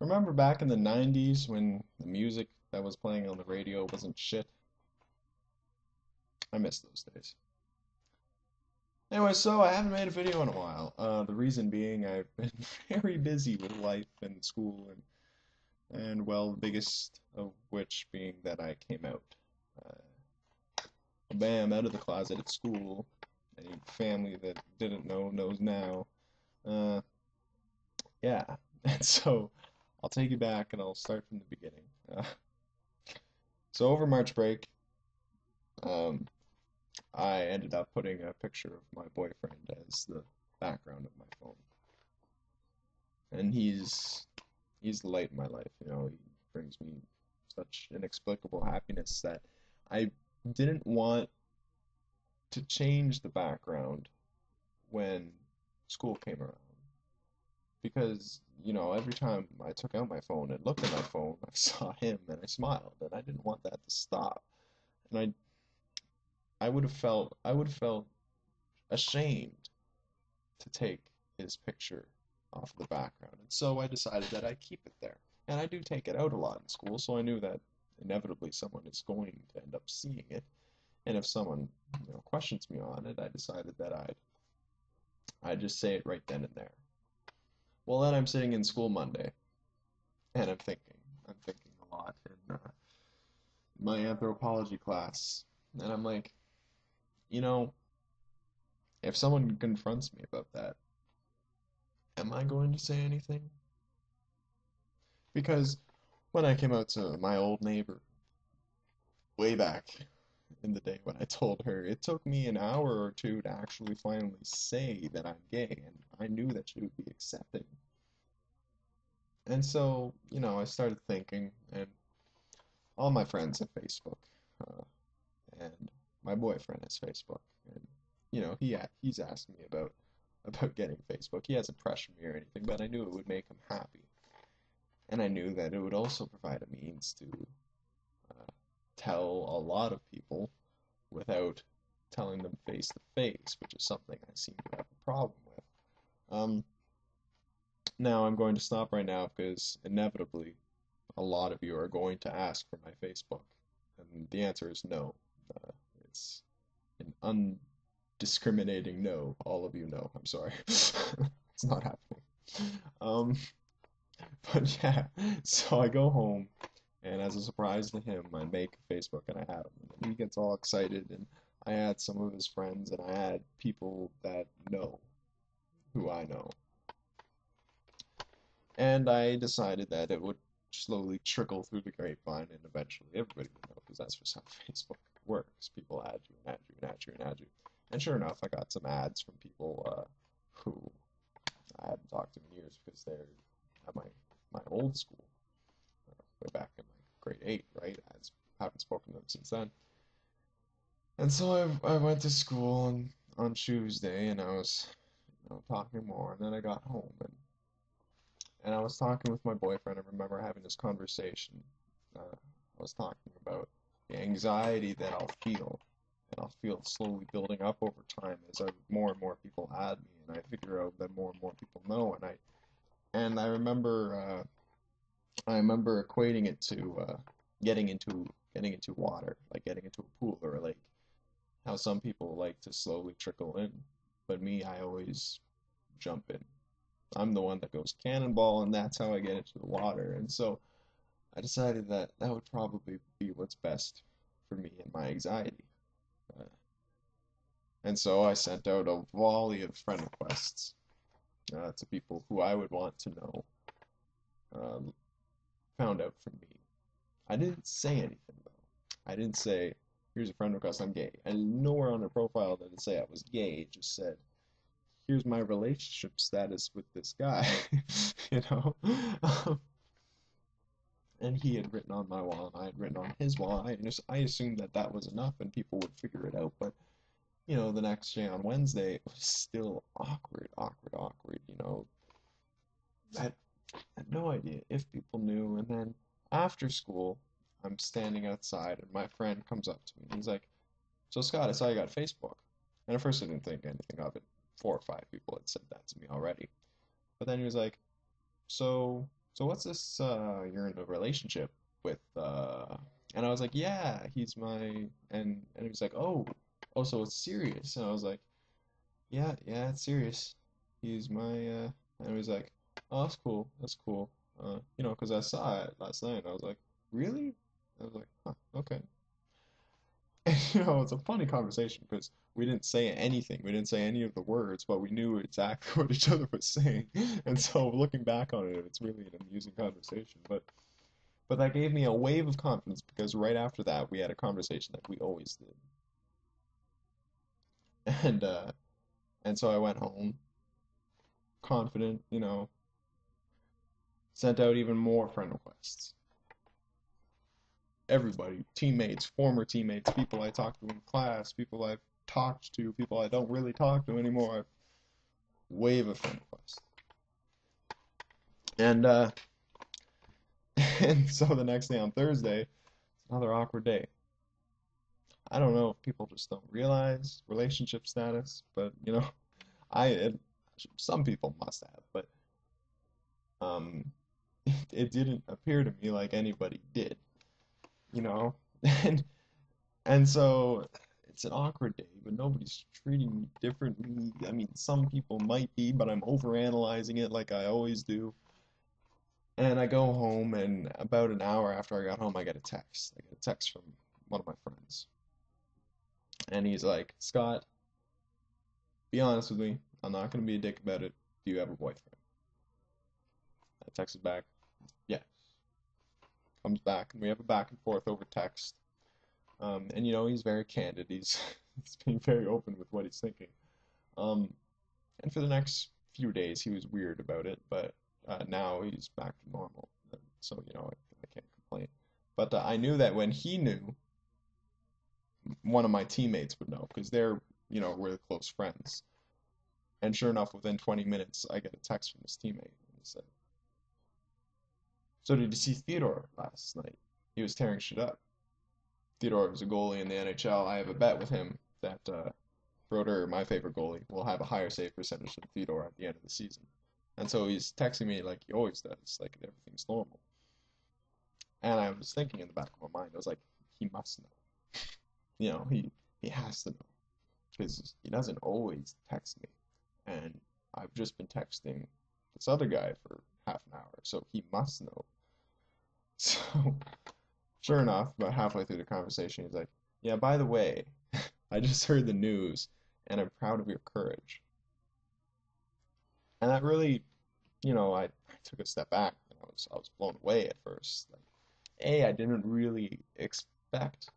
Remember back in the 90s when the music that was playing on the radio wasn't shit? I miss those days. Anyway, so I haven't made a video in a while. The reason being I've been very busy with life and school and well, the biggest of which being that I came out. Bam, out of the closet at school. Any family that didn't know knows now. Uh, yeah, and so I'll take you back and I'll start from the beginning. So over March break, um, I ended up putting a picture of my boyfriend as the background of my phone. And he's the light in my life, he brings me such inexplicable happiness that I didn't want to change the background when school came around. Because, every time I took out my phone and looked at my phone, I saw him and I smiled, and I didn't want that to stop. And I would have felt ashamed to take his picture off of the background. And so I decided that I keep it there. And I do take it out a lot in school, so I knew that inevitably someone is going to end up seeing it. And if someone, questions me on it, I decided that I'd just say it right then and there. Well, then I'm sitting in school Monday, and I'm thinking a lot in my anthropology class, and I'm like, you know, if someone confronts me about that, am I going to say anything? Because when I came out to my old neighbor way back in the day when I told her, it took me an hour or two to actually finally say that I'm gay, and I knew that she would be accepting. And so, I started thinking, and all my friends have Facebook, uh, and my boyfriend has Facebook, and he's asked me about getting Facebook. He hasn't pressured me or anything, but I knew it would make him happy, and I knew that it would also provide a means to tell a lot of people without telling them face to face, which is something I seem to have a problem with. Um, Now I'm going to stop right now because inevitably a lot of you are going to ask for my Facebook, and the answer is no. Uh, it's an undiscriminating no. All of you know. I'm sorry. It's not happening. Um, but yeah, so I go home, and as a surprise to him, I make Facebook and I add him. And he gets all excited, and I add some of his friends, and I add people that know who I know. And I decided that it would slowly trickle through the grapevine, and eventually everybody would know, because that's just how Facebook works. People add you and add you and add you and add you. And sure enough, I got some ads from people who I hadn't talked to in years because they're at my old school, way back in like grade 8, right? I haven't spoken to them since then. And so I went to school on Tuesday, and I was talking more, and then I got home, and I was talking with my boyfriend. I remember having this conversation. I was talking about the anxiety that I'll feel, and I'll feel slowly building up over time as more and more people add me, and I figure out that more and more people know, and I remember equating it to getting into water, like getting into a pool or a lake. How some people like to slowly trickle in, but me, I always jump in. I'm the one that goes cannonball, and that's how I get into the water. And so I decided that that would probably be what's best for me and my anxiety. Uh, and so I sent out a volley of friend requests to people who I would want to know um, found out from me. I didn't say anything though. I didn't say, "Here's a friend request, I'm gay." And nowhere on their profile did it say I was gay. It just said, "Here's my relationship status with this guy," you know? And he had written on my wall, and I had written on his wall. I assumed that that was enough, and people would figure it out. But the next day on Wednesday, it was still awkward, awkward, awkward. I had no idea if people knew. And then after school, I'm standing outside, and my friend comes up to me, and he's like, "So Scott, I saw you got Facebook." And at first, I didn't think anything of it. 4 or 5 people had said that to me already. But then he was like, "So so what's this, you're in a relationship with, and I was like, yeah, he's my, and he was like, oh, so it's serious. And I was like, yeah, yeah, it's serious. He's my, and he was like, oh, that's cool, that's cool. Because I saw it last night, and I was like, really? I was like, huh, okay. And, it's a funny conversation because we didn't say anything. We didn't say any of the words, but we knew exactly what each other was saying. And so looking back on it, it's really an amusing conversation. But that gave me a wave of confidence because right after that, we had a conversation that we always did. And uh, and so I went home confident, sent out even more friend requests. Everybody, teammates, former teammates, people I talked to in class, people I've talked to, people I don't really talk to anymore. Wave of friend requests. And and so the next day on Thursday, it's another awkward day. I don't know if people just don't realize relationship status, but I it, some people must have, but um, it didn't appear to me like anybody did, you know, and and so it's an awkward day, but nobody's treating me differently. I mean, some people might be, but I'm overanalyzing it like I always do. And I go home, and about an hour after I got home, I get a text. I get a text from one of my friends, and he's like, "Scott, be honest with me. I'm not gonna be a dick about it. Do you have a boyfriend?" I texted back, "Yes." Comes back, and we have a back and forth over text. And he's very candid. He's he's being very open with what he's thinking. Um, and for the next few days, he was weird about it, but now he's back to normal. So I can't complain. But I knew that when he knew, one of my teammates would know because we're close friends. And sure enough, within 20 minutes, I get a text from his teammate. And he said, "So did you see Theodore last night? He was tearing shit up." Theodore is a goalie in the NHL. I have a bet with him that Broder, my favorite goalie, will have a higher save percentage than Theodore at the end of the season. And so he's texting me like he always does, like everything's normal. And I was thinking in the back of my mind, I was like, he must know. He has to know because he doesn't always text me. And I've just been texting this other guy for half an hour, so he must know. So sure enough, about halfway through the conversation, he's like, "Yeah, by the way, I just heard the news, and I'm proud of your courage." And that really, I took a step back, and I was blown away at first. Like, I didn't really expect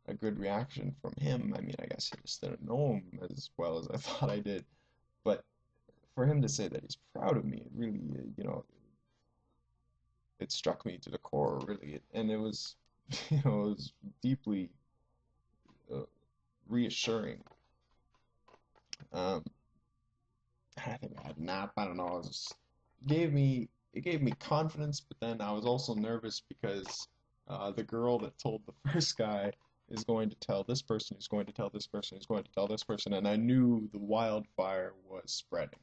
a good reaction from him. I mean, I guess I just didn't know him as well as I thought I did. But for him to say that he's proud of me, it really, it struck me to the core, really. And it was, it was deeply uh, reassuring. Um, I think I had a nap. I don't know. It gave me confidence, but then I was also nervous because the girl that told the first guy is going to tell this person, who's going to tell this person, who's going to tell this person, and I knew the wildfire was spreading.